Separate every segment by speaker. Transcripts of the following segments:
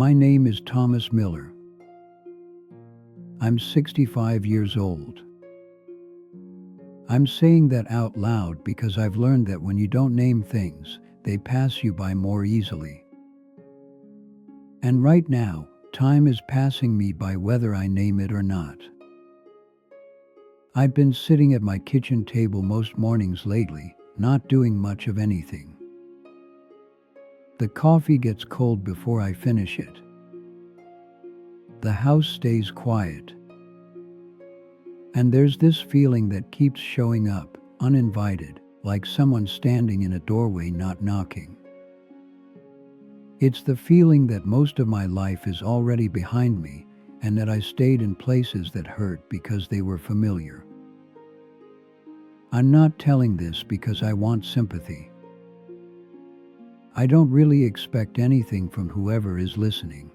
Speaker 1: My name is Thomas Miller. I'm 65 years old. I'm saying that out loud because I've learned that when you don't name things, they pass you by more easily. And right now, time is passing me by whether I name it or not. I've been sitting at my kitchen table most mornings lately, not doing much of anything. The coffee gets cold before I finish it. The house stays quiet. And there's this feeling that keeps showing up, uninvited, like someone standing in a doorway not knocking. It's the feeling that most of my life is already behind me, and that I stayed in places that hurt because they were familiar. I'm not telling this because I want sympathy. I don't really expect anything from whoever is listening.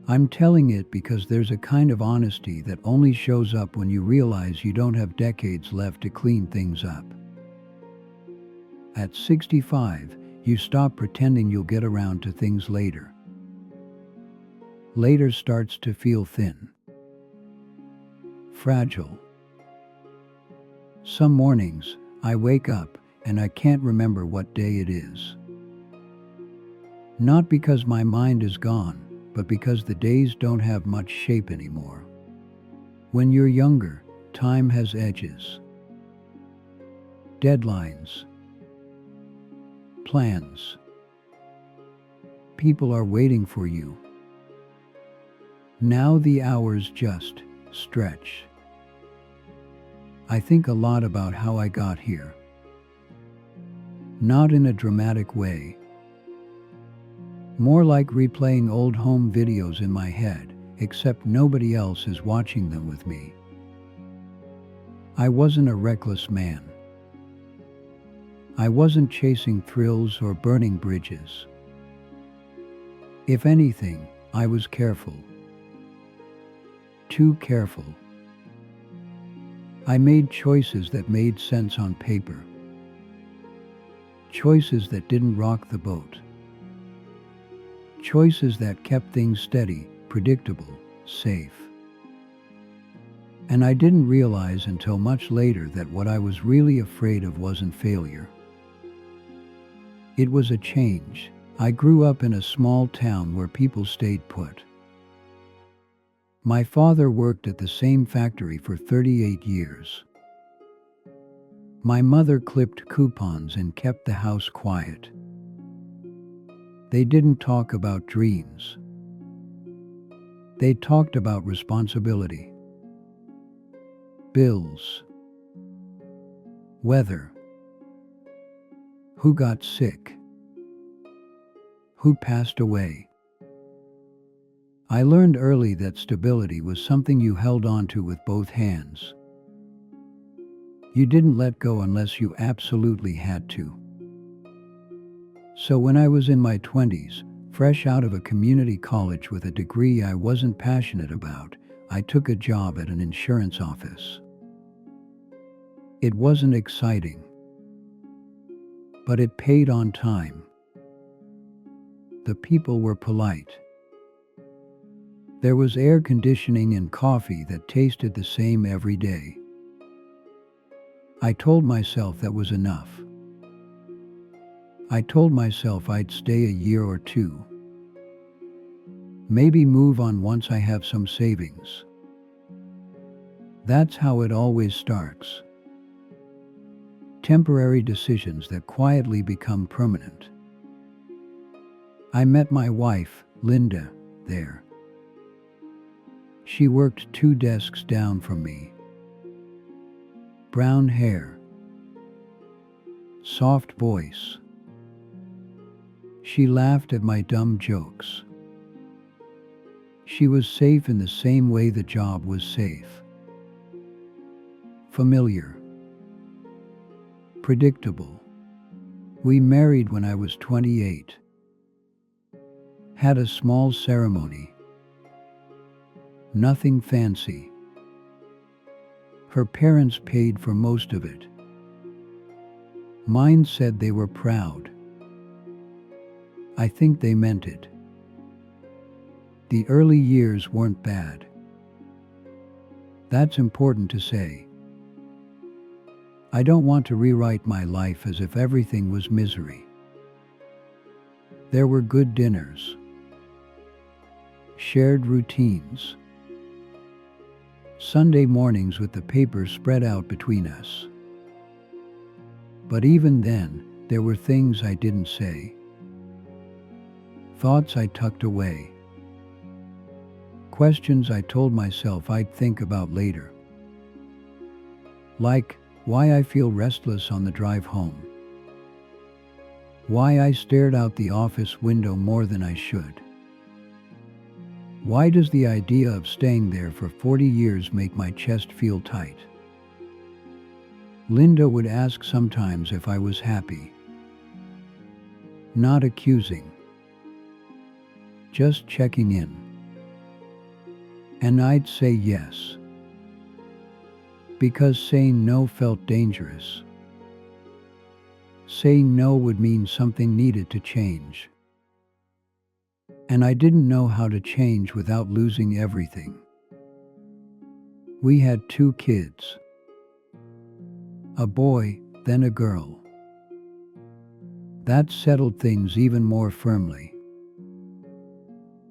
Speaker 1: I'm telling it because there's a kind of honesty that only shows up when you realize you don't have decades left to clean things up. At 65, you stop pretending you'll get around to things later. Later starts to feel thin, fragile. Some mornings, I wake up and I can't remember what day it is. Not because my mind is gone, but because the days don't have much shape anymore. When you're younger, time has edges, deadlines, plans. People are waiting for you. Now the hours just stretch. I think a lot about how I got here. Not in a dramatic way. More like replaying old home videos in my head, except nobody else is watching them with me. I wasn't a reckless man. I wasn't chasing thrills or burning bridges. If anything, I was careful. Too careful. I made choices that made sense on paper. Choices that didn't rock the boat. Choices that kept things steady, predictable, safe. And I didn't realize until much later that what I was really afraid of wasn't failure. It was a change. I grew up in a small town where people stayed put. My father worked at the same factory for 38 years. My mother clipped coupons and kept the house quiet. They didn't talk about dreams. They talked about responsibility, bills, weather, who got sick, who passed away. I learned early that stability was something you held onto with both hands. You didn't let go unless you absolutely had to. So when I was in my 20s, fresh out of a community college with a degree I wasn't passionate about, I took a job at an insurance office. It wasn't exciting, but it paid on time. The people were polite. There was air conditioning and coffee that tasted the same every day. I told myself that was enough. I told myself I'd stay a year or two. Maybe move on once I have some savings. That's how it always starts. Temporary decisions that quietly become permanent. I met my wife, Linda, there. She worked 2 desks down from me. Brown hair. Soft voice. She laughed at my dumb jokes. She was safe in the same way the job was safe. Familiar. Predictable. We married when I was 28. Had a small ceremony. Nothing fancy. Her parents paid for most of it. Mine said they were proud. I think they meant it. The early years weren't bad. That's important to say. I don't want to rewrite my life as if everything was misery. There were good dinners, shared routines, Sunday mornings with the paper spread out between us. But even then, there were things I didn't say, thoughts I tucked away, questions I told myself I'd think about later. Like, why I feel restless on the drive home. Why I stared out the office window more than I should. Why does the idea of staying there for 40 years make my chest feel tight? Linda would ask sometimes if I was happy. Not accusing. Just checking in. And I'd say yes. Because saying no felt dangerous. Saying no would mean something needed to change. And I didn't know how to change without losing everything. We had 2 kids. A boy, then a girl. That settled things even more firmly.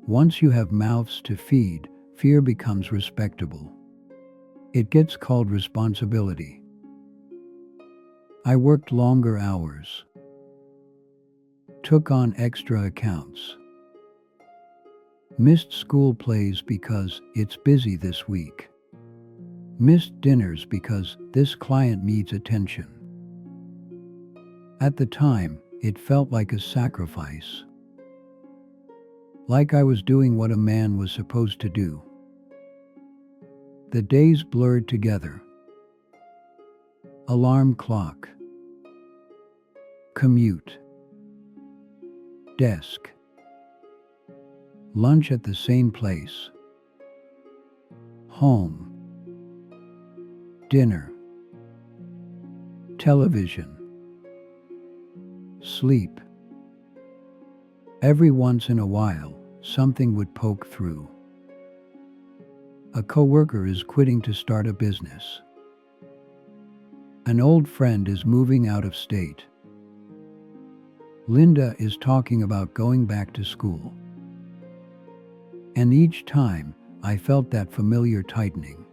Speaker 1: Once you have mouths to feed, fear becomes respectable. It gets called responsibility. I worked longer hours. Took on extra accounts. Missed school plays because it's busy this week. Missed dinners because this client needs attention. At the time, it felt like a sacrifice. Like I was doing what a man was supposed to do. The days blurred together. Alarm clock. Commute. Desk. Lunch at the same place. Home. Dinner. Television. Sleep. Every once in a while, something would poke through. A coworker is quitting to start a business. An old friend is moving out of state. Linda is talking about going back to school. And each time, I felt that familiar tightening.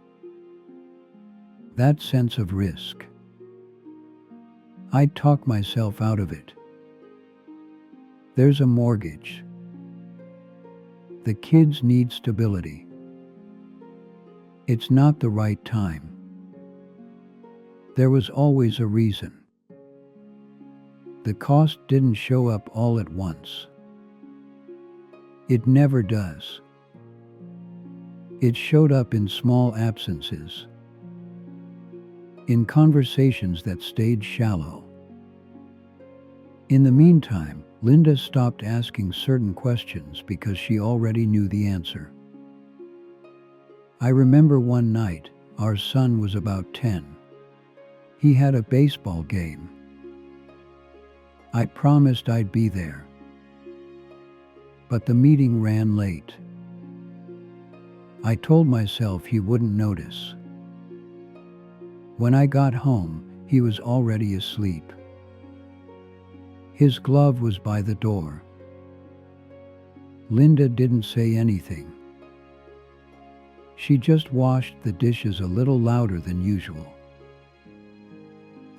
Speaker 1: That sense of risk. I'd talk myself out of it. There's a mortgage. The kids need stability. It's not the right time. There was always a reason. The cost didn't show up all at once. It never does. It showed up in small absences. In conversations that stayed shallow. In the meantime, Linda stopped asking certain questions because she already knew the answer. I remember one night, our son was about 10. He had a baseball game. I promised I'd be there. But the meeting ran late. I told myself he wouldn't notice. When I got home, he was already asleep. His glove was by the door. Linda didn't say anything. She just washed the dishes a little louder than usual.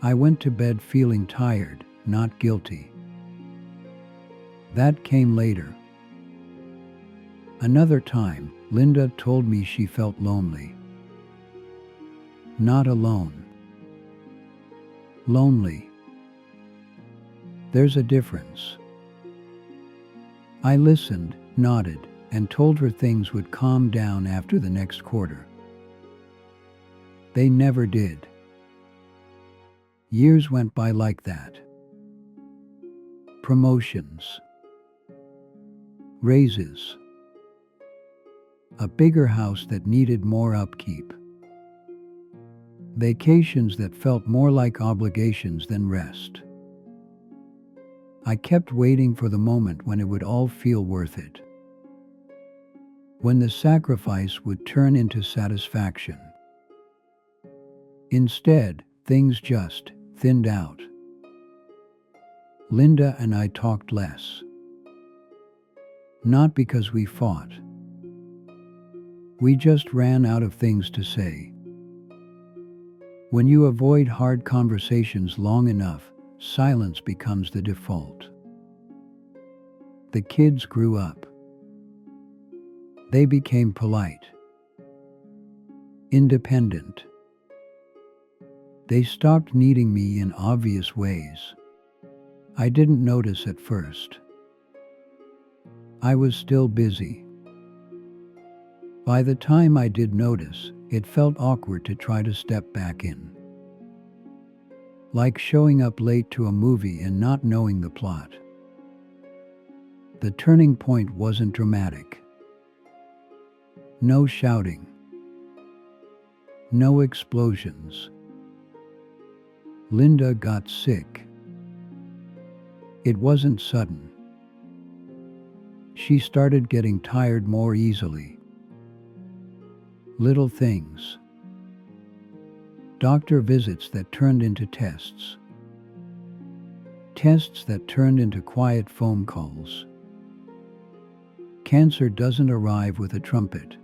Speaker 1: I went to bed feeling tired, not guilty. That came later. Another time, Linda told me she felt lonely. Not alone. Lonely. There's a difference. I listened, nodded, and told her things would calm down after the next quarter. They never did. Years went by like that. Promotions. Raises. A bigger house that needed more upkeep. Vacations that felt more like obligations than rest. I kept waiting for the moment when it would all feel worth it. when the sacrifice would turn into satisfaction. Instead, things just thinned out. Linda and I talked less. Not because we fought. We just ran out of things to say. When you avoid hard conversations long enough, silence becomes the default. The kids grew up. They became polite, independent. They stopped needing me in obvious ways. I didn't notice at first. I was still busy. By the time I did notice, it felt awkward to try to step back in. Like showing up late to a movie and not knowing the plot. The turning point wasn't dramatic. No shouting. No explosions. Linda got sick. It wasn't sudden. She started getting tired more easily. Little things. Doctor visits that turned into tests. Tests that turned into quiet phone calls. Cancer doesn't arrive with a trumpet.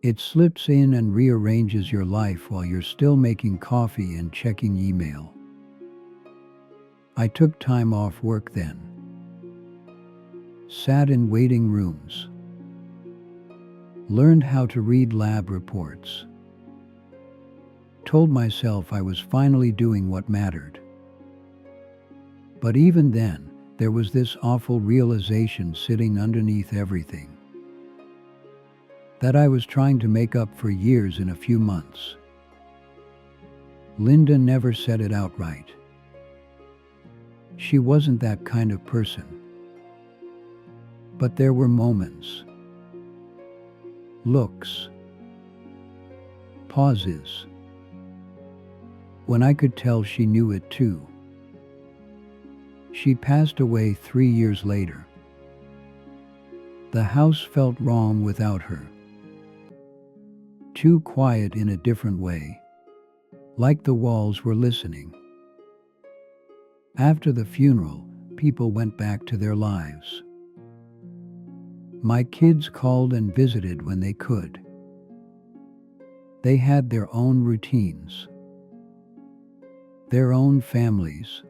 Speaker 1: It slips in and rearranges your life while you're still making coffee and checking email. I took time off work then. Sat in waiting rooms. Learned how to read lab reports. Told myself I was finally doing what mattered. But even then, there was this awful realization sitting underneath everything. That I was trying to make up for years in a few months. Linda never said it outright. She wasn't that kind of person. But there were moments. Looks. Pauses. When I could tell she knew it too. She passed away 3 years later. The house felt wrong without her. Too quiet in a different way. Like the walls were listening. After the funeral, people went back to their lives. My kids called and visited when they could. They had their own routines. Their own families.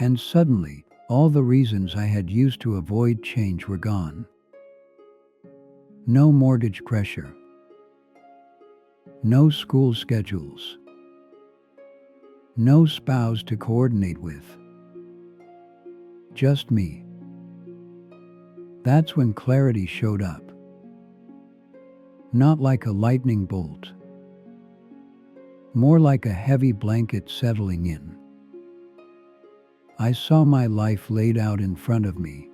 Speaker 1: And suddenly, all the reasons I had used to avoid change were gone. No mortgage pressure. No school schedules. No spouse to coordinate with. Just me. That's when clarity showed up. Not like a lightning bolt. More like a heavy blanket settling in. I saw my life laid out in front of me.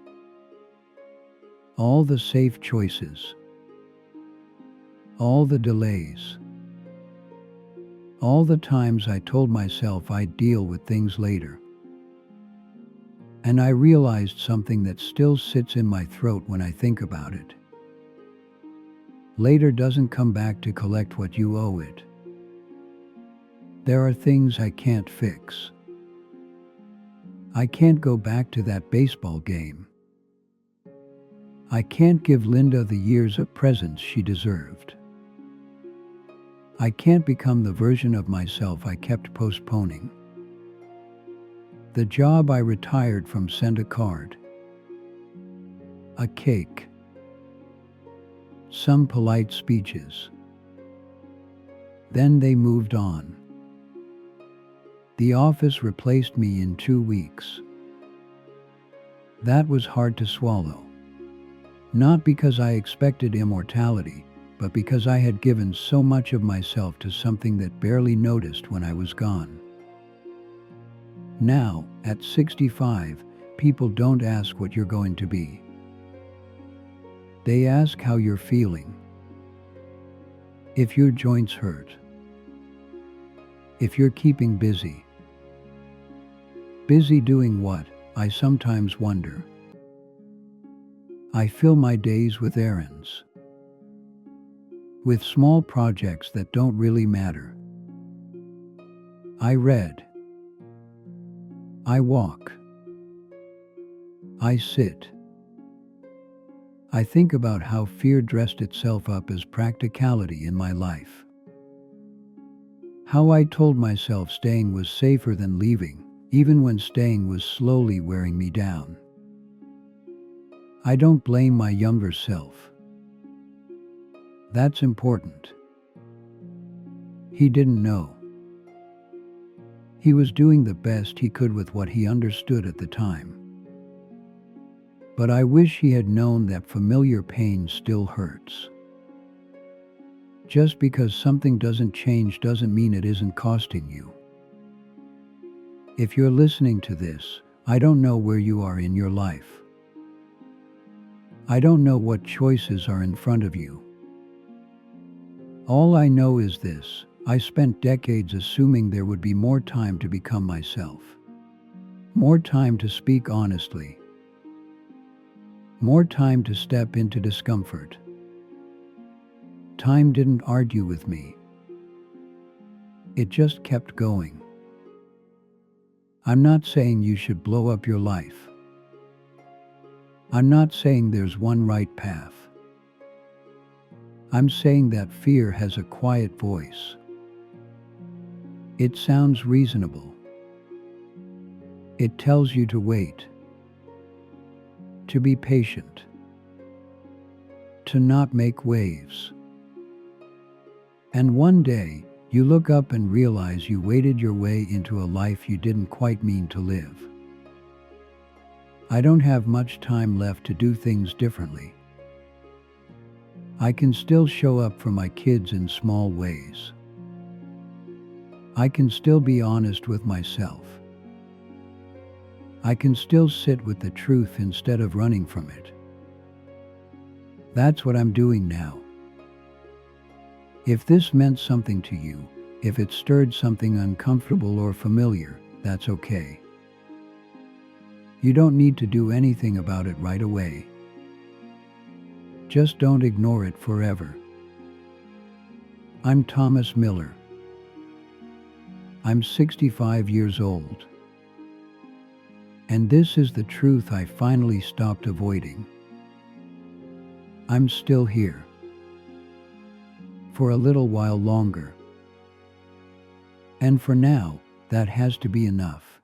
Speaker 1: All the safe choices. All the delays. All the times I told myself I'd deal with things later. And I realized something that still sits in my throat when I think about it. Later doesn't come back to collect what you owe it. There are things I can't fix. I can't go back to that baseball game. I can't give Linda the years of presents she deserved. I can't become the version of myself I kept postponing. The job I retired from sent a card. A cake. Some polite speeches. Then they moved on. The office replaced me in 2 weeks. That was hard to swallow. Not because I expected immortality, but because I had given so much of myself to something that barely noticed when I was gone. Now, at 65, people don't ask what you're going to be. They ask how you're feeling. If your joints hurt. If you're keeping busy. Busy doing what, I sometimes wonder. I fill my days with errands, with small projects that don't really matter. I read. I walk. I sit. I think about how fear dressed itself up as practicality in my life. How I told myself staying was safer than leaving, even when staying was slowly wearing me down. I don't blame my younger self. That's important. He didn't know. He was doing the best he could with what he understood at the time. But I wish he had known that familiar pain still hurts. Just because something doesn't change doesn't mean it isn't costing you. If you're listening to this, I don't know where you are in your life. I don't know what choices are in front of you. All I know is this: I spent decades assuming there would be more time to become myself. More time to speak honestly. More time to step into discomfort. Time didn't argue with me. It just kept going. I'm not saying you should blow up your life. I'm not saying there's one right path. I'm saying that fear has a quiet voice. It sounds reasonable. It tells you to wait, to be patient, to not make waves. And one day, you look up and realize you waded your way into a life you didn't quite mean to live. I don't have much time left to do things differently. I can still show up for my kids in small ways. I can still be honest with myself. I can still sit with the truth instead of running from it. That's what I'm doing now. If this meant something to you, if it stirred something uncomfortable or familiar, that's okay. You don't need to do anything about it right away. Just don't ignore it forever. I'm Thomas Miller. I'm 65 years old. And this is the truth I finally stopped avoiding. I'm still here. For a little while longer. And for now, that has to be enough.